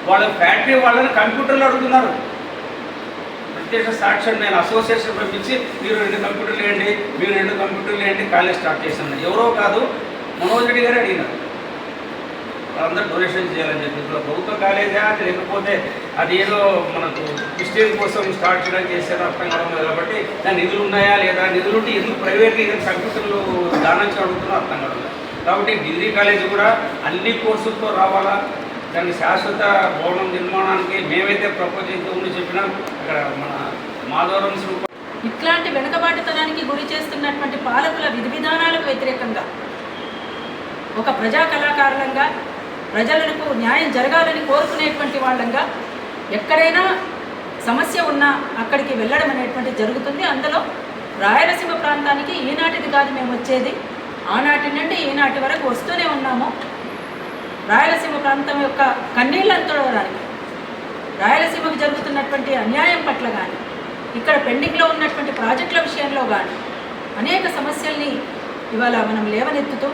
వాళ్ళ ఫ్యాక్టరీ వాళ్ళని కంప్యూటర్లు అడుగుతున్నారు. ప్రత్యేక సాక్ష్యం నేను అసోసియేషన్ పంపించి మీరు 2 కంప్యూటర్లు వేయండి, మీరు 2 కంప్యూటర్లు వేయండి, కాలేజ్ స్టార్ట్ చేశాను. ఎవరో కాదు, మనోజ్ రెడ్డి గారే అడిగినారు. వాళ్ళందరూ డొనేషన్ చేయాలని చెప్పి. ఇప్పుడు ప్రభుత్వ కాలేజా లేకపోతే అది ఏదో మనకు క్రిస్టియన్ కోసం స్టార్ట్ చేయడానికి చేశారో అర్థం కావడం. కాబట్టి దాని నిధులు ఉన్నాయా లేదా, నిధులుంటే ఎందుకు ప్రైవేట్గా ఏదైనా కంప్యూటర్లు దానం అడుగుతున్నా అర్థం కావడం. కాబట్టి డిగ్రీ కాలేజ్ కూడా అన్ని కోర్సులతో రావాలా. దానికి శాశ్వత భవనం నిర్మాణానికి మేమైతే ప్రపోజ్ అయితే ఉండి చెప్పినాం. అక్కడ మన మాధవరం ఇట్లాంటి వెనుకబాటుతనానికి గురి చేస్తున్నటువంటి పాలకుల విధి విధానాలకు వ్యతిరేకంగా ఒక ప్రజా కళాకారులంగా ప్రజలకు న్యాయం జరగాలని కోరుకునేటువంటి వాళ్ళంగా ఎక్కడైనా సమస్య ఉన్నా అక్కడికి వెళ్ళడం అనేటువంటి జరుగుతుంది. అందులో రాయలసీమ ప్రాంతానికి ఈనాటిది కాదు మేము వచ్చేది, ఆనాటి నుండి ఈనాటి వరకు వస్తూనే ఉన్నాము. రాయలసీమ ప్రాంతం యొక్క కన్నీళ్ళను తొడవడానికి, రాయలసీమకు జరుగుతున్నటువంటి అన్యాయం పట్ల కానీ, ఇక్కడ పెండింగ్లో ఉన్నటువంటి ప్రాజెక్టుల విషయంలో కానీ అనేక సమస్యల్ని ఇవాళ మనం లేవనెత్తుతూ,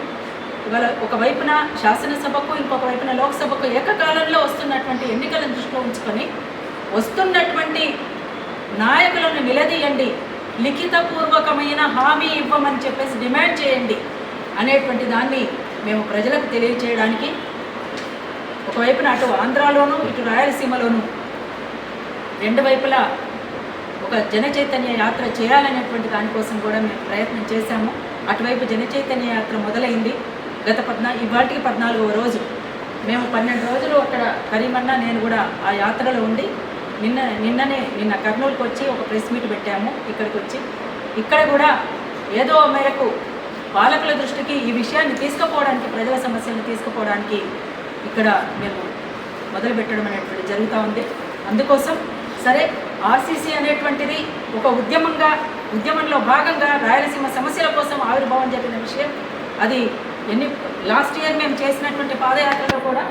ఇవాళ ఒకవైపున శాసనసభకు ఇంకొక వైపున లోక్సభకు ఏకకాలంలో వస్తున్నటువంటి ఎన్నికలను దృష్టిలో ఉంచుకొని వస్తున్నటువంటి నాయకులను నిలదీయండి, లిఖితపూర్వకమైన హామీ ఇవ్వమని చెప్పేసి డిమాండ్ చేయండి అనేటువంటి దాన్ని మేము ప్రజలకు తెలియచేయడానికి ఒకవైపున అటు ఆంధ్రాలోనూ ఇటు రాయలసీమలోనూ 2 వైపులా ఒక జన చైతన్య యాత్ర చేయాలనేటువంటి దానికోసం కూడా మేము ప్రయత్నం చేశాము. అటువైపు జన చైతన్య యాత్ర మొదలైంది. ఇవాటికి 14వ రోజు. మేము 12 రోజులు అక్కడ కరీమన్నా నేను కూడా ఆ యాత్రలో ఉండి నిన్న కర్నూలుకి వచ్చి ఒక ప్రెస్ మీట్ పెట్టాము. ఇక్కడికి వచ్చి ఇక్కడ కూడా ఏదో మేరకు పాలకుల దృష్టికి ఈ విషయాన్ని తీసుకుపోవడానికి, ప్రజల సమస్యలను తీసుకుపోవడానికి ఇక్కడ మేము మొదలుపెట్టడం అనేటువంటి జరుగుతూ ఉంది. అందుకోసం సరే ఆర్సీసీ అనేటువంటిది ఒక ఉద్యమంలో భాగంగా రాయలసీమ సమస్యల కోసం ఆవిర్భావం జరిగిన విషయం. అది లాస్ట్ ఇయర్ మేము చేసినటువంటి పాదయాత్రలో కూడా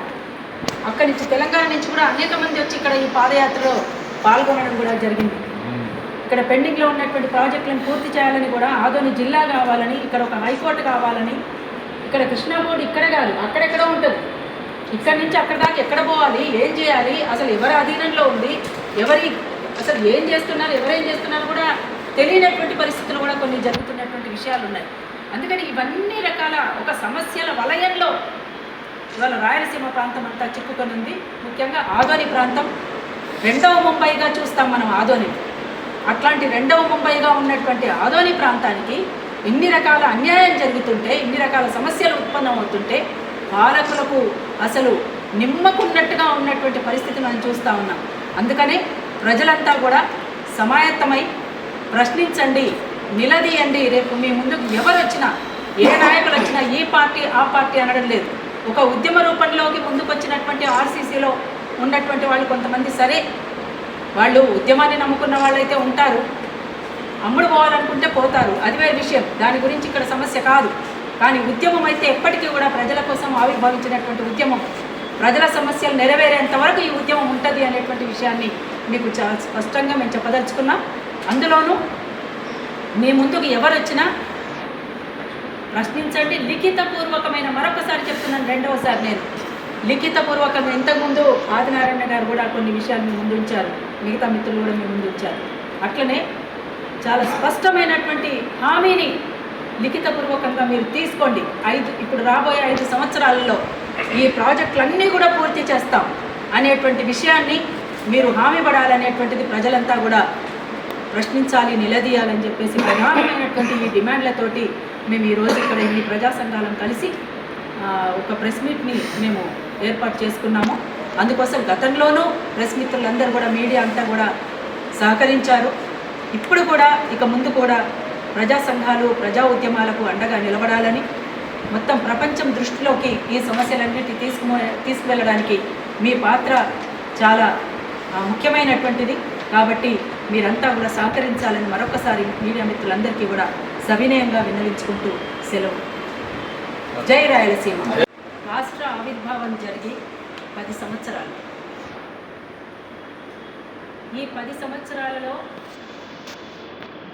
అక్కడి నుంచి తెలంగాణ నుంచి కూడా అనేక మంది వచ్చి ఇక్కడ ఈ పాదయాత్రలో పాల్గొనడం కూడా జరిగింది. ఇక్కడ పెండింగ్లో ఉన్నటువంటి ప్రాజెక్టులను పూర్తి చేయాలని కూడా, ఆదోని జిల్లా కావాలని, ఇక్కడ ఒక హైకోర్టు కావాలని, ఇక్కడ కృష్ణా బోర్డు ఇక్కడ కాదు అక్కడెక్కడో ఉంటుంది. ఇక్కడి నుంచి అక్కడ దాకా ఎక్కడ పోవాలి, ఏం చేయాలి, అసలు ఎవరి అధీనంలో ఉంది, అసలు ఏం చేస్తున్నారు, ఎవరేం చేస్తున్నారు కూడా తెలియనటువంటి పరిస్థితులు కూడా కొన్ని జరుగుతున్నటువంటి విషయాలు ఉన్నాయి. అందుకని ఇవన్నీ రకాల ఒక సమస్యల వలయంలో ఇవాళ రాయలసీమ ప్రాంతం అంతా చిక్కుకొని ఉంది. ముఖ్యంగా ఆదోని ప్రాంతం 2వ ముంబైగా చూస్తాం మనం ఆదోని. అట్లాంటి 2వ ముంబైగా ఉన్నటువంటి ఆదోని ప్రాంతానికి ఇన్ని రకాల అన్యాయం జరుగుతుంటే, ఇన్ని రకాల సమస్యలు ఉత్పన్నమవుతుంటే పాలకులకు అసలు నిమ్మకున్నట్టుగా ఉన్నటువంటి పరిస్థితి మనం చూస్తూ ఉన్నాం. అందుకనే ప్రజలంతా కూడా సమాయత్తమై ప్రశ్నించండి, నిలదీయండి. రేపు మీ ముందుకు ఎవరు వచ్చినా, ఏ నాయకులు వచ్చినా ఈ పార్టీ ఆ పార్టీ అనడం లేదు. ఒక ఉద్యమ రూపంలోకి ముందుకు వచ్చినటువంటి ఆర్సీసీలో ఉన్నటువంటి వాళ్ళు కొంతమంది సరే, వాళ్ళు ఉద్యమాన్ని నమ్ముకున్న వాళ్ళైతే ఉంటారు, అమ్ముడు పోవాలనుకుంటే పోతారు, అది వేరే విషయం. దాని గురించి ఇక్కడ సమస్య కాదు. కానీ ఉద్యమం అయితే ఎప్పటికీ కూడా ప్రజల కోసం ఆవిర్భవించినటువంటి ఉద్యమం, ప్రజల సమస్యలు నెరవేరేంత వరకు ఈ ఉద్యమం ఉంటుంది అనేటువంటి విషయాన్ని మీకు చాలా స్పష్టంగా మేము చెప్పదలుచుకున్నాం. అందులోనూ మీ ముందుకు ఎవరు వచ్చినా ప్రశ్నించండి. లిఖితపూర్వకమైన, మరొకసారి చెప్తున్నాను, 2వసారి నేను లిఖితపూర్వకంగా, ఇంతకుముందు ఆదినారాయణ గారు కూడా కొన్ని విషయాలు మీ ముందు ఉంచారు, మిగతా మిత్రులు కూడా మీ ముందు ఉంచారు. అట్లనే చాలా స్పష్టమైనటువంటి హామీని లిఖితపూర్వకంగా మీరు తీసుకోండి. ఇప్పుడు రాబోయే 5 సంవత్సరాలలో ఈ ప్రాజెక్టులన్నీ కూడా పూర్తి చేస్తాం అనేటువంటి విషయాన్ని మీరు హామీ పడాలనేటువంటిది ప్రజలంతా కూడా ప్రశ్నించాలి, నిలదీయాలని చెప్పేసి ప్రధానమైనటువంటి ఈ డిమాండ్లతోటి మేము ఈరోజు ఇక్కడ ఇన్ని ప్రజా సంఘాలను కలిసి ఒక ప్రెస్ మీట్ని మేము ఏర్పాటు చేసుకున్నాము. అందుకోసం గతంలోనూ ప్రెస్ మిత్రులందరూ కూడా, మీడియా అంతా కూడా సహకరించారు. ఇప్పుడు కూడా ఇక ముందు కూడా ప్రజా సంఘాలు, ప్రజా ఉద్యమాలకు అండగా నిలబడాలని, మొత్తం ప్రపంచం దృష్టిలోకి ఈ సమస్యలన్నిటి తీసుకువెళ్ళడానికి మీ పాత్ర చాలా ముఖ్యమైనటువంటిది. కాబట్టి మీరంతా కూడా సహకరించాలని మరొకసారి మీడియా మిత్రులందరికీ కూడా సవినయంగా విన్నవించుకుంటూ సెలవు. జై రాయలసీమ. రాష్ట్ర ఆవిర్భావం జరిగి 10 సంవత్సరాలు. ఈ 10 సంవత్సరాలలో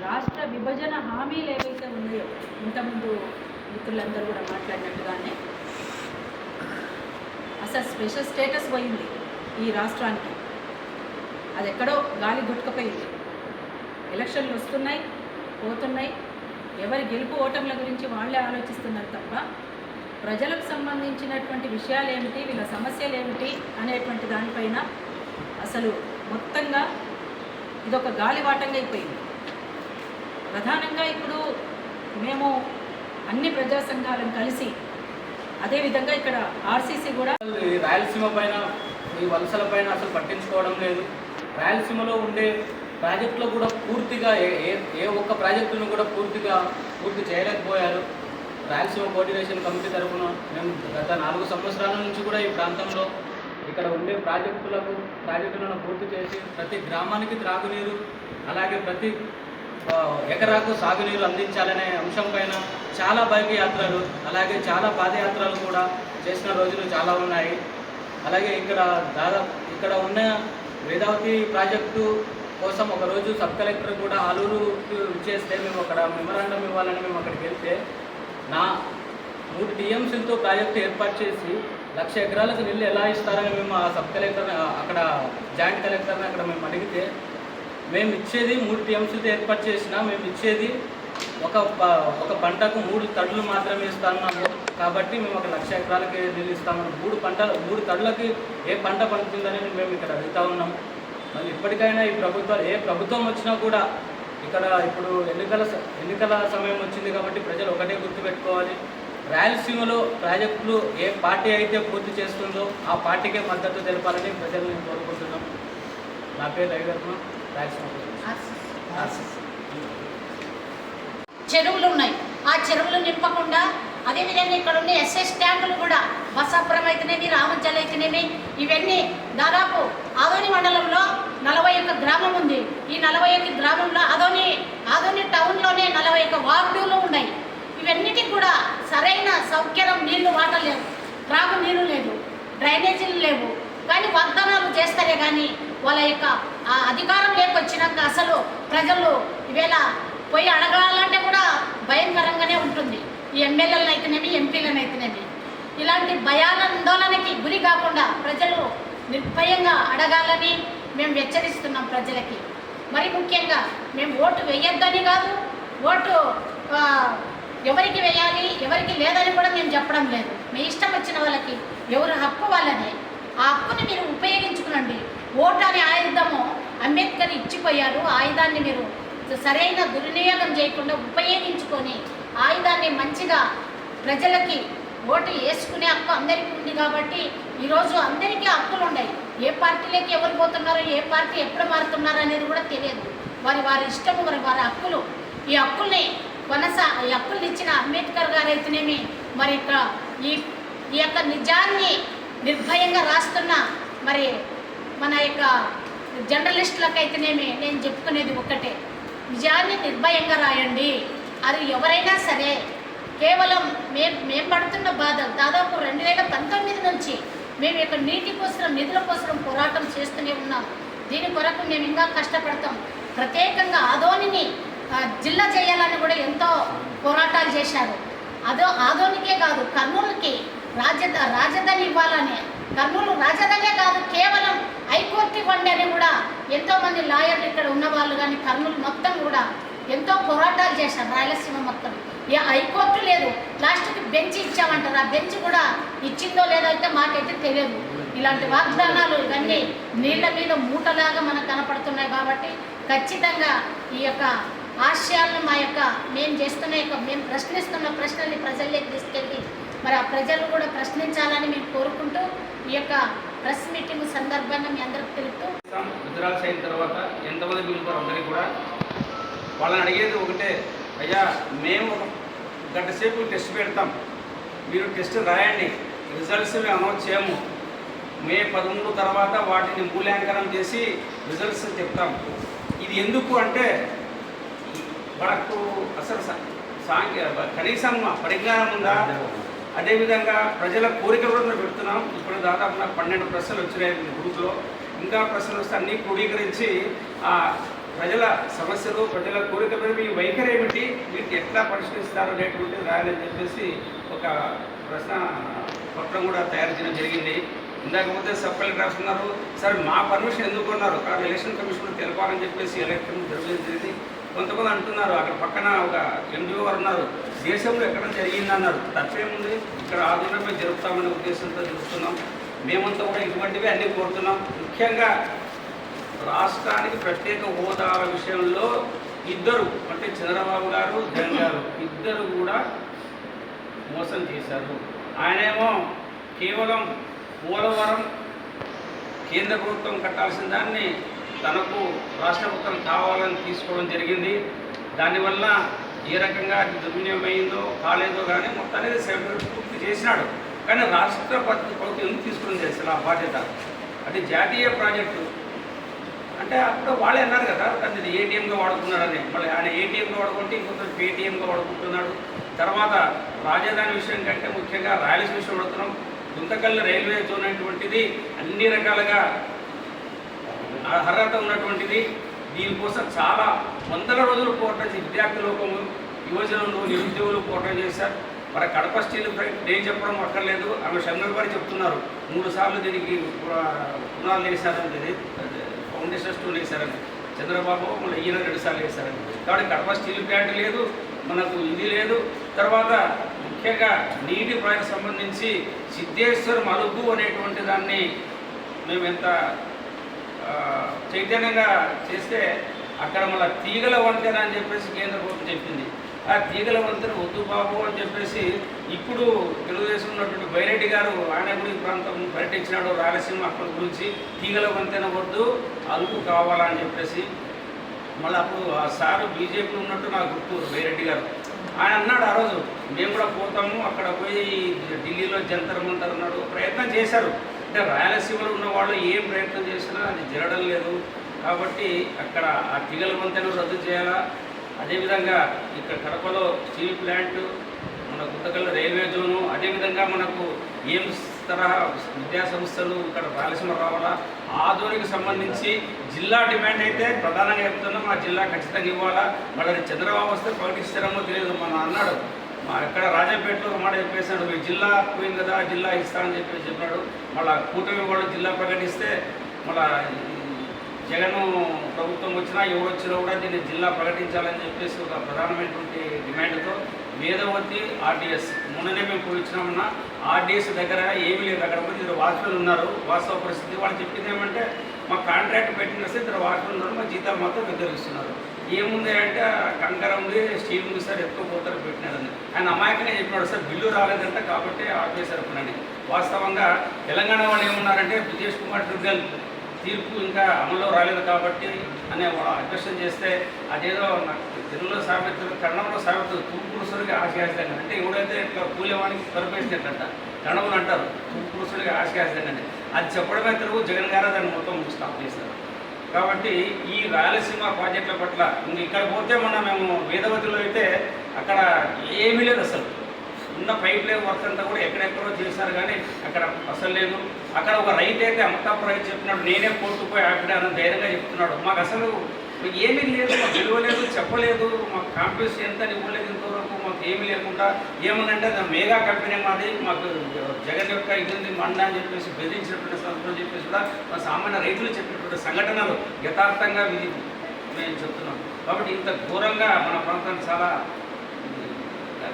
రాష్ట్ర విభజన హామీలు ఏవైతే ఉన్నాయో, ఇంతకుముందు మిత్రులందరూ కూడా మాట్లాడినట్టుగానే అసలు స్పెషల్ స్టేటస్ పోయింది, ఈ రాష్ట్రానికి అది ఎక్కడో గాలి గుట్టుకుపోయింది. ఎలక్షన్లు వస్తున్నాయి, పోతున్నాయి, ఎవరి గెలుపు ఓటముల గురించి వాళ్ళే ఆలోచిస్తున్నారు తప్ప ప్రజలకు సంబంధించినటువంటి విషయాలు ఏమిటి, వీళ్ళ సమస్యలు ఏమిటి అనేటువంటి దానిపైన అసలు మొత్తంగా ఇదొక గాలివాటంగా అయిపోయింది. ప్రధానంగా ఇప్పుడు మేము అన్ని ప్రజా సంఘాలను కలిసి అదేవిధంగా ఇక్కడ ఆర్సీసీ కూడా రాయలసీమ పైన ఈ వలసల పైన అసలు పట్టించుకోవడం లేదు. రాయలసీమలో ఉండే ప్రాజెక్టులో కూడా పూర్తిగా ఏ ఒక్క ప్రాజెక్టును కూడా పూర్తి చేయలేకపోయారు. రాయలసీమ కోఆర్డినేషన్ కమిటీ తరఫున మేము గత 4 సంవత్సరాల నుంచి కూడా ఈ ప్రాంతంలో ఇక్కడ ఉండే ప్రాజెక్టులను పూర్తి చేసి ప్రతి గ్రామానికి త్రాగునీరు, అలాగే ప్రతి ఎకరాకు సాగునీరు అందించాలనే అంశం పైన చాలా బైక్ యాత్రలు, అలాగే చాలా పాదయాత్రలు కూడా చేసిన రోజులు చాలా ఉన్నాయి. అలాగే ఇక్కడ ఉన్న వేదావతి ప్రాజెక్టు కోసం ఒకరోజు సబ్ కలెక్టర్ కూడా ఆలూరుకి చేస్తే మేము అక్కడ మెమరాండం ఇవ్వాలని మేము అక్కడికి వెళ్తే 3 టీఎంసీలతో ప్రాజెక్టు ఏర్పాటు చేసి 1,00,000 ఎకరాలకు నీళ్ళు ఎలా ఇస్తారని మేము ఆ సబ్ కలెక్టర్ని అక్కడ జాయింట్ కలెక్టర్ని అక్కడ మేము అడిగితే మేము ఇచ్చేది 3 టీఎంసీలతో ఏర్పాటు చేసినా మేము ఇచ్చేది ఒక పంటకు 3 తడులు మాత్రమే ఇస్తాము, కాబట్టి మేము ఒక 1,00,000 ఎకరాలకి నీళ్ళు ఇస్తామని 3 తడులకి ఏ పంట పండుతుందని మేము ఇక్కడ అడుగుతూ ఉన్నాము. మళ్ళీ ఇప్పటికైనా ఈ ప్రభుత్వాలు ఏ ప్రభుత్వం వచ్చినా కూడా ఇక్కడ ఇప్పుడు ఎన్నికల సమయం వచ్చింది కాబట్టి ప్రజలు ఒకటే గుర్తుపెట్టుకోవాలి, రాయలసీమలో ప్రాజెక్టులు ఏ పార్టీ అయితే పూర్తి చేస్తుందో ఆ పార్టీకే మద్దతు తెలపాలని ప్రజలు నేను కోరుకుంటున్నాం. నా పేరు రవివర్మ, రాయలసీమ. చెరువులు ఉన్నాయి, ఆ చెరువులు నింపకుండా అదేవిధంగా ఇక్కడ ఉన్న ఎస్ఎస్ ట్యాంకులు కూడా బసాపురం అయితేనేమి, రామజల్ అయితేనేమి, ఇవన్నీ దాదాపు ఆదోని మండలంలో 41 గ్రామం ఉంది. ఈ 41 గ్రామంలో ఆదోని టౌన్లోనే 41 వార్డులు ఉన్నాయి. ఇవన్నిటికి కూడా సరైన సౌకర్యం, నీళ్లు వాటర్ లేవు, త్రాగు నీరు లేదు, డ్రైనేజీలు లేవు. కానీ వాగ్దానాలు చేస్తారే కానీ వాళ్ళ యొక్క అధికారం లేకొచ్చినాక అసలు ప్రజలు ఈవేళ పోయి అడగాలంటే కూడా భయంకరంగానే ఉంటుంది. ఈ ఎమ్మెల్యేలను అయితేనేమి, ఎంపీలను అయితేనేమి ఇలాంటి భయాందోళనకి గురి కాకుండా ప్రజలు నిర్భయంగా అడగాలని మేము హెచ్చరిస్తున్నాం ప్రజలకి. మరి ముఖ్యంగా మేము ఓటు వేయొద్దని కాదు, ఓటు ఎవరికి వేయాలి ఎవరికి లేదని కూడా మేము చెప్పడం లేదు. మీ ఇష్టం వచ్చిన వాళ్ళకి ఎవరు హక్కు వాళ్ళనే, ఆ హక్కుని మీరు ఉపయోగించుకునండి. ఓటు అనే ఆయుధము అంబేద్కర్ ఇచ్చిపోయారు, ఆయుధాన్ని మీరు సరైన దుర్వినియోగం చేయకుండా ఉపయోగించుకొని ఆయుధాన్ని మంచిగా ప్రజలకి ఓటు వేసుకునే హక్కు అందరికీ ఉంది. కాబట్టి ఈరోజు అందరికీ హక్కులు ఉన్నాయి. ఏ పార్టీలోకి ఎవరు పోతున్నారో, ఏ పార్టీ ఎప్పుడు మారుతున్నారో అనేది కూడా తెలియదు. వారి ఇష్టము, వారి హక్కులు. ఈ హక్కుల్ని ఈ హక్కుల్ని ఇచ్చిన అంబేద్కర్ గారు అయితేనేమి, మరి ఇక్కడ ఈ యొక్క నిజాన్ని నిర్భయంగా రాస్తున్న మరి మన యొక్క జర్నలిస్టులకు అయితేనేమి నేను చెప్పుకునేది ఒక్కటే, నిజాన్ని నిర్భయంగా రాయండి. అది ఎవరైనా సరే, కేవలం మేము పడుతున్న బాధలు దాదాపు 2019 నుంచి మేము ఇక్కడ నీటి కోసం, నిధుల కోసం పోరాటం చేస్తూనే ఉన్నాం. దీని కొరకు మేము ఇంకా కష్టపడతాం. ప్రత్యేకంగా ఆదోనిని జిల్లా చేయాలని కూడా ఎంతో పోరాటాలు చేశారు. ఆదోనికే కాదు, కర్నూలుకి రాజధాని ఇవ్వాలని, కర్నూలు రాజధానే కాదు కేవలం హైకోర్టు ఇవ్వండి అని కూడా ఎంతోమంది లాయర్లు ఇక్కడ ఉన్న వాళ్ళు కానీ కర్నూలు మొత్తం కూడా ఎంతో పోరాటాలు చేశారు. రాయలసీమ మొత్తం ఏ హైకోర్టు లేదు, లాస్ట్కి బెంచ్ ఇచ్చామంటారు. ఆ బెంచ్ కూడా ఇచ్చిందో లేదో అయితే మాకైతే తెలియదు. ఇలాంటి వాగ్దానాలు ఇవన్నీ నీళ్ళ మీద మూటలాగా మనకు కనపడుతున్నాయి. కాబట్టి ఖచ్చితంగా ఈ యొక్క ఆశయాలను మేము ప్రశ్నిస్తున్న ప్రశ్నల్ని ప్రజల్లోకి తీసుకెళ్ళి మరి ఆ ప్రజలు కూడా ప్రశ్నించాలని మేము కోరుకుంటూ ఈ యొక్క ప్రెస్ మీటింగ్ సందర్భాన్ని మీ అందరికి తెలుపుతూ, విత్డ్రాల్స్ అయిన తర్వాత ఎంతమంది పిలుపుతారు అందరికీ కూడా వాళ్ళని అడిగేది ఒకటే, అయ్యా మేము ఒక గంట సేపు టెస్ట్ పెడతాం, మీరు టెస్ట్ రాయండి, రిజల్ట్స్ మేము అనౌన్స్ చేయము, మే 13 తర్వాత వాటిని మూల్యాంకనం చేసి రిజల్ట్స్ చెప్తాం. ఇది ఎందుకు అంటే మనకు అసలు కనీసం పరిజ్ఞానం ఉందా? అదేవిధంగా ప్రజల కోరిక కూడా పెడుతున్నాం. ఇప్పుడు దాదాపు నాకు 12 ప్రశ్నలు వచ్చినాయి గ్రూప్లో. ఇంకా ప్రశ్నలు వస్తే అన్నీ క్రోడీకరించి ప్రజల సమస్యలు, ప్రజల కోరిక మీద మీ వైఖరి ఏమిటి, వీటిని ఎట్లా పరిష్కరిస్తారు అనేటువంటిది రాయాలని చెప్పేసి ఒక ప్రశ్న పత్రం కూడా తయారు చేయడం జరిగింది. ఇందాకపోతే సబ్ కలెక్టర్ రాస్తున్నారు, సరే మా పర్మిషన్ ఎందుకు అన్నారు, కానీ ఎలక్షన్ కమిషన్ తెలపాలని చెప్పేసి ఎలక్షన్ జరిగింది. కొంతమంది అంటున్నారు అక్కడ పక్కన ఒక ఎండిఓ గారు ఉన్నారు, దేశంలో ఎక్కడ జరిగింది అన్నారు. తప్పేముంది, ఇక్కడ ఆధునిక మేము జరుపుతామనే ఉద్దేశంతో జరుపుతున్నాం. మేమంతా కూడా ఇటువంటివి అన్నీ కోరుతున్నాం. ముఖ్యంగా రాష్ట్రానికి ప్రత్యేక హోదా విషయంలో ఇద్దరు అంటే చంద్రబాబు గారు, జగన్ గారు ఇద్దరు కూడా మోసం చేశారు. ఆయనేమో కేవలం పోలవరం కేంద్ర ప్రభుత్వం కట్టాల్సిన దాన్ని తనకు రాష్ట్ర ప్రభుత్వం కావాలని తీసుకోవడం జరిగింది. దానివల్ల ఏ రకంగా దుర్వినియోగమైందో కాలేదో కానీ మొత్తానికి పూర్తి చేసినాడు. కానీ రాష్ట్ర ప్రభుత్వం ఎందుకు తీసుకుని చేస్తారు ఆ బాధ్యత? అది జాతీయ ప్రాజెక్టు అంటే అప్పుడు వాళ్ళే అన్నారు కదా దాన్ని ఏటీఎంగా వాడుకున్నాడని. మళ్ళీ ఆయన ఏటీఎంగా వాడుకుంటే ఇంకొక పేటీఎంగా వాడుకుంటున్నాడు. తర్వాత రాజధాని విషయం కంటే ముఖ్యంగా రాయలసీమ విషయం వాడుతున్నాం. గుంతకల్ రైల్వే జోన్ అనేటువంటిది అన్ని రకాలుగా అర్హత ఉన్నటువంటిది. దీనికోసం చాలా వందల రోజులు పోరాటం చేసి విద్యార్థి లోకము, యువజనులు, నిరుద్యోగులు పోరాటం చేశారు. మరి కడప స్టీల్ నేను చెప్పడం అక్కర్లేదు, ఆమె షంగర్ గారు చెప్తున్నారు 3 సార్లు దీనికి పునాలు వేశారని, ఫౌండేషన్ స్టోన్ వేశారని. చంద్రబాబు మళ్ళీ ఈయన 2 సార్లు వేశారని. కాబట్టి కడప స్టీల్ ప్లాంట్ లేదు, మనకు ఇది లేదు. తర్వాత ముఖ్యంగా నీటి ప్రాజెక్టు సంబంధించి సిద్ధేశ్వర్ మలుగు అనేటువంటి దాన్ని మేము ఎంత చైతన్యంగా చేస్తే అక్కడ మళ్ళీ తీగల వంతెన అని చెప్పేసి కేంద్ర ప్రభుత్వం చెప్పింది. ఆ తీగల వంతెన వద్దు బాబు అని చెప్పేసి ఇప్పుడు తెలుగుదేశం ఉన్నటువంటి బైరెడ్డి గారు ఆయన కూడా ఈ ప్రాంతం పర్యటించినాడు, రాయలసీమ అక్కడ గురించి తీగల వంతెన వద్దు అలుగు కావాలని చెప్పేసి. మళ్ళీ అప్పుడు ఆ సారు బీజేపీలో ఉన్నట్టు నాకు గుర్తు బైరెడ్డి గారు. ఆయన అన్నాడు ఆ రోజు మేము కూడా పోతాము, అక్కడ పోయి ఢిల్లీలో జంతర్ మంతర్ అన్నాడు. ప్రయత్నం చేశారు. అంటే రాయలసీమలో ఉన్న వాళ్ళు ఏం ప్రయత్నం చేసినా అది జరగడం లేదు. కాబట్టి అక్కడ ఆ తీగల వంతెన రద్దు చేయాలా. అదేవిధంగా ఇక్కడ కడపలో స్టీల్ ప్లాంట్, మన గుంతకల్ రైల్వే జోను, అదేవిధంగా మనకు ఎయిమ్స్ తరహా విద్యా సంస్థలు ఇక్కడ రాయలసీమ రావాలా. ఆధునిక సంబంధించి జిల్లా డిమాండ్ అయితే ప్రధానంగా చెప్తున్నాం, మా జిల్లా ఖచ్చితంగా ఇవ్వాలా. మళ్ళీ చంద్రబాబు వస్తే ప్రకటిస్తారమో తెలియదు. మన అన్నాడు ఇక్కడ రాజాపేటలో ఒక మాట చెప్పేసాడు, మీరు జిల్లా పోయింది కదా జిల్లా ఇస్తానని చెప్పాడు. మళ్ళీ కూటమి వాళ్ళు జిల్లా ప్రకటిస్తే మళ్ళీ జగన్ ప్రభుత్వం వచ్చినా ఎవరు వచ్చినా కూడా దీన్ని జిల్లా ప్రకటించాలని చెప్పేసి ఒక ప్రధానమైనటువంటి డిమాండ్తో వేదవతి ఆర్డీఎస్ మొన్ననే మేము పోయించినామన్నా ఆర్డీఎస్ దగ్గర ఏమీ లేదు. అక్కడ పోయి 2 వాచ్మెన్లు ఉన్నారు. వాస్తవ పరిస్థితి వాళ్ళు చెప్పింది ఏమంటే మా కాంట్రాక్ట్ పెట్టినస్తే 2 వాచ్మెన్లు ఉన్నారు, మా జీతాలు మాత్రం దగ్గరిస్తున్నారు. ఏముంది అంటే కంకర ఉంది, స్టీల్ ఉంది సార్, ఎత్తుకోపోతారు పెట్టినారని. ఆయన అమాయకంగా చెప్పినాడు, సార్ బిల్లు రాలేదంట కాబట్టి ఆపేశారు పని. వాస్తవంగా తెలంగాణ వాళ్ళు ఏమన్నారంటే బ్రిజేష్ కుమార్ దుర్గల్ తీర్పు ఇంకా అమల్లో రాలేదు కాబట్టి అనే అడ్వెషన్ చేస్తే అదేదో నాకు తెలుగులో సామెత, కన్నడంలో సామెత తూపురుసుడికి ఆశయాస్తంగా అంటే ఎవడైతే ఇట్లా కూలేవానికి కరిపేసినట్టంట కన్నడములు అంటారు, తూపురుసుడికి ఆశయాస్తంగా. అది చెప్పడమే తెలుగు, జగన్ గారు దాన్ని మొత్తం స్టాప్ చేశారు. కాబట్టి ఈ రాయలసీమ ప్రాజెక్టుల పట్ల ఇక్కడ పోతే మేము వేదవతిలో అయితే అక్కడ ఏమీ లేదు. అసలు ఉన్న పైప్ లైన్ వర్క్ అంతా కూడా ఎక్కడెక్కడో చేశారు కానీ అక్కడ అసలు లేదు. అక్కడ ఒక రైతు అయితే అమతాపు రైతు చెప్పినాడు, నేనే కోర్టుకు పోయి ఆపిడానని ధైర్యంగా చెప్తున్నాడు. మాకు అసలు ఏమీ లేదు, మాకు విలువలేదు, చెప్పలేదు, మాకు కాంపిటీషన్ ఎంత ఇవ్వలేదు, ఇంతవరకు మాకు ఏమీ లేకుండా ఏమనంటే అది మెగా కంపెనీ మాది, మాకు జగన్ యొక్క ఇది మండ అని చెప్పేసి బెదిరించినటువంటి సంస్థలు చెప్పేసి కూడా మా సామాన్య రైతులు చెప్పినటువంటి సంఘటనలు యథార్థంగా మేము చెప్తున్నాం. కాబట్టి ఇంత ఘోరంగా మన ప్రాంతానికి చాలా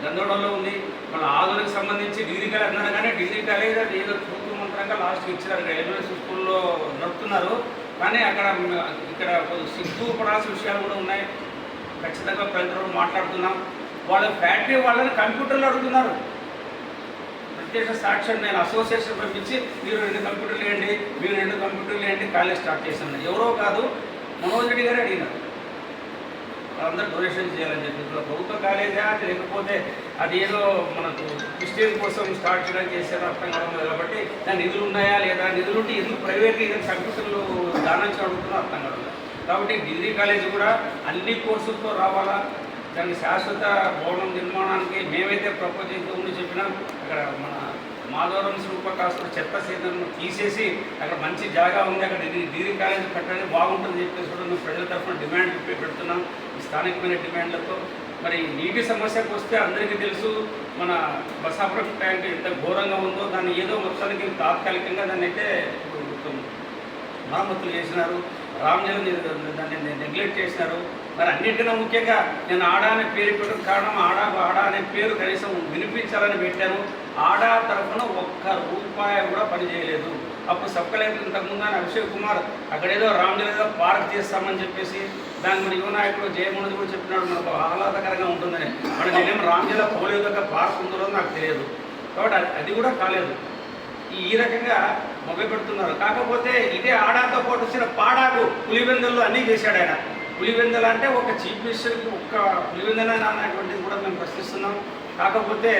గందరగోళంలో ఉంది. మన ఆధునిక సంబంధించి డిగ్రీ కాలేజ్ అన్నారు కానీ డిగ్రీ కాలేజ్ అది ఏదో తూర్పు మంత్రంగా లాస్ట్కి ఇచ్చారు. యూనివర్సిటీ స్కూల్లో నడుపుతున్నారు కానీ అక్కడ ఇక్కడ సిగ్గుపడాల్సిన విషయాలు కూడా ఉన్నాయి. ఖచ్చితంగా ప్రజలు మాట్లాడుతున్నాం. వాళ్ళ ఫ్యాక్టరీ వాళ్ళని కంప్యూటర్లు అడుగుతున్నారు. ప్రత్యేక సాక్ష్యం నేను అసోసియేషన్ పంపించి మీరు 2 కంప్యూటర్లు వేయండి, మీరు 2 కంప్యూటర్లు వేయండి, కాలేజ్ స్టార్ట్ చేశాను. ఎవరో కాదు మనోజ్ రెడ్డి గారే అడిగినారు. వాళ్ళందరూ డొనేషన్ చేయాలని చెప్పి ప్రభుత్వ కాలేజా అది లేకపోతే అది ఏదో మనకు క్రిస్టియన్ కోసం స్టార్ట్ చేయడానికి చేశారో అర్థం కావడం లేదు. కాబట్టి దాని నిధులు ఉన్నాయా లేదా, నిధులు ఉంటే ఎందుకు ప్రైవేట్గా ఏదైనా కంప్యూటర్లు దానం అడుగుతున్నా అర్థం కావడం లేదు. కాబట్టి డిగ్రీ కాలేజ్ కూడా అన్ని కోర్సులతో రావాలా. దానికి శాశ్వత భవనం నిర్మాణానికి మేమైతే ప్రపోజ్ చేద్దామని చెప్పినాం. అక్కడ మన మాధవరం శిల్పకాసులు చెత్త సేదలను తీసేసి అక్కడ మంచి జాగా ఉంది, అక్కడ డిగ్రీ కాలేజ్ కట్టడానికి బాగుంటుంది చెప్పేసి కూడా మేము ప్రజల తరఫున డిమాండ్ పెడుతున్నాం. ఈ స్థానికమైన డిమాండ్లతో మరి నీటి సమస్యకు వస్తే అందరికీ తెలుసు, మన బసాపురం ట్యాంక్ ఎంత ఘోరంగా ఉందో, దాన్ని ఏదో మొత్తానికి తాత్కాలికంగా దాన్ని అయితే మరమ్మతులు చేసినారు, రామ్జలం దాన్ని నెగ్లెక్ట్ చేసినారు. మరి అన్నింటికన్నా ముఖ్యంగా నేను ఆడా అనే పేరు పెట్టడం కారణం, ఆడా అనే పేరు కనీసం వినిపించాలని పెట్టాను. ఆడా తరఫున ఒక్క రూపాయి కూడా పని చేయలేదు. అప్పుడు సబ్ కలెక్టర్ ఇంతకుముందు ఆయన అభిషేక్ కుమార్ అక్కడేదో రామ్జల్ ఏదో పార్క్ చేస్తామని చెప్పేసి దాని మన యువ నాయకుడు జయమోహన్ కూడా చెప్పినాడు మనకు ఆహ్లాదకరంగా ఉంటుందని. మరి నేనేం రామ్జల్ పోలేదు పార్క్ ఉందో నాకు తెలియదు, కాబట్టి అది కూడా కాలేదు. ఈ రకంగా మొదలుపెడుతున్నారు. కాకపోతే ఇదే ఆడాతో పాటు వచ్చిన పాడాకు పులివెందుల్లో అన్నీ చేశాడు ఆయన. పులివెందులు అంటే ఒక చీఫ్ మినిస్టర్కి ఒక్క పులివెందుల అన్నటువంటిది కూడా మేము ప్రశ్నిస్తున్నాం. కాకపోతే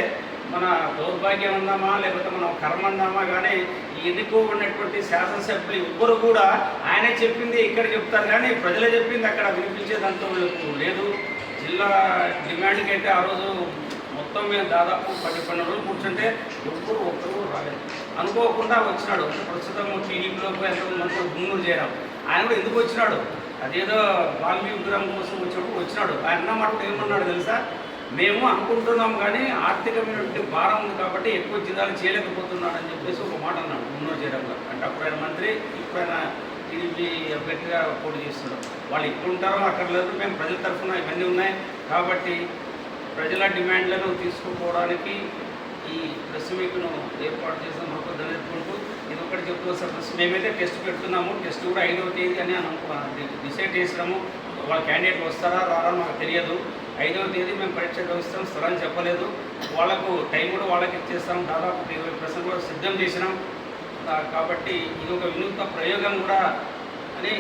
మన దౌర్భాగ్యం ఉందామా లేకపోతే మనం కర్మ ఉందామా కానీ ఎన్నుకోబడినటువంటి శాసనసభ్యులు ఎవ్వరు కూడా ఆయనే చెప్పింది ఇక్కడ చెప్తారు కానీ ప్రజలు చెప్పింది అక్కడ వినిపించేదంతా లేదు. జిల్లా డిమాండ్కి అయితే ఆ రోజు మొత్తం మేము దాదాపు 10-12 రోజులు కూర్చుంటే ఒక్కరు రాలేదు. అనుకోకుండా వచ్చినాడు. ప్రస్తుతం టీడీపీలోకి ఎంతమంది మంత్రులు గున్నూరు చేయడం ఆయన కూడా ఎందుకు వచ్చినాడు, అదేదో వాల్మీకి విగ్రహం కోసం వచ్చినాడు. ఆయన అన్నమాట ఏమన్నాడు తెలుసా, మేము అనుకుంటున్నాం కానీ ఆర్థికమైనటువంటి భారం ఉంది కాబట్టి ఎక్కువ జిల్లాలు చేయలేకపోతున్నాడు అని చెప్పేసి ఒక మాట అన్నాడు గున్నూరు చేయడంలో. అంటే అప్పుడు ఆయన మంత్రి, ఇప్పుడు ఆయన టీడీపీ అభ్యర్థిగా పోటీ చేస్తున్నాడు. వాళ్ళు ఇప్పుడు ఉంటారో అక్కడ లేదు, మేము ప్రజల తరఫున ఇవన్నీ ఉన్నాయి కాబట్టి ప్రజల డిమాండ్లను తీసుకుపోవడానికి ఈ ప్రెస్ మీట్ను ఏర్పాటు చేసిన మనకు ధన్యవాదాలు. ఇది ఒకటి చెప్తున్నా సార్, మేమైతే టెస్ట్ పెడుతున్నాము. టెస్ట్ కూడా 5వ తేదీ అని డిసైడ్ చేసినాము. వాళ్ళ క్యాండిడేట్ వస్తారా రారా మాకు తెలియదు. 5వ తేదీ మేము పరీక్ష నిర్వహిస్తాం, స్థలం చెప్పలేదు. వాళ్ళకు టైం కూడా వాళ్ళకి ఇచ్చేస్తాం. దాదాపు 20% కూడా సిద్ధం చేసినాం. కాబట్టి ఇది ఒక వినూత్న ప్రయోగం కూడా అని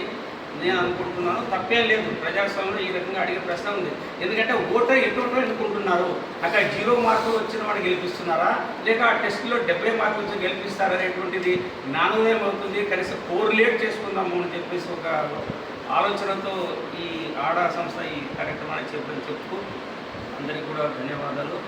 నేను అనుకుంటున్నాను. తప్పేం లేదు, ప్రజాస్వామ్యంలో ఈ రకంగా అడిగే ప్రశ్న ఉంది. ఎందుకంటే ఓటర్ ఎటువంటి ఎన్నుకుంటున్నారు, అక్కడ 0 మార్కులు వచ్చిన వాడు గెలిపిస్తున్నారా లేక ఆ టెస్ట్లో 70 మార్కులు వచ్చి గెలిపిస్తారనేటువంటిది జ్ఞానోదయం అవుతుంది. కనీసం కోరిలేట్ చేసుకుందాము అని చెప్పేసి ఒక ఆలోచనతో ఈ ఆడా సంస్థ ఈ కార్యక్రమాన్ని చెప్తూ అందరికీ కూడా ధన్యవాదాలు.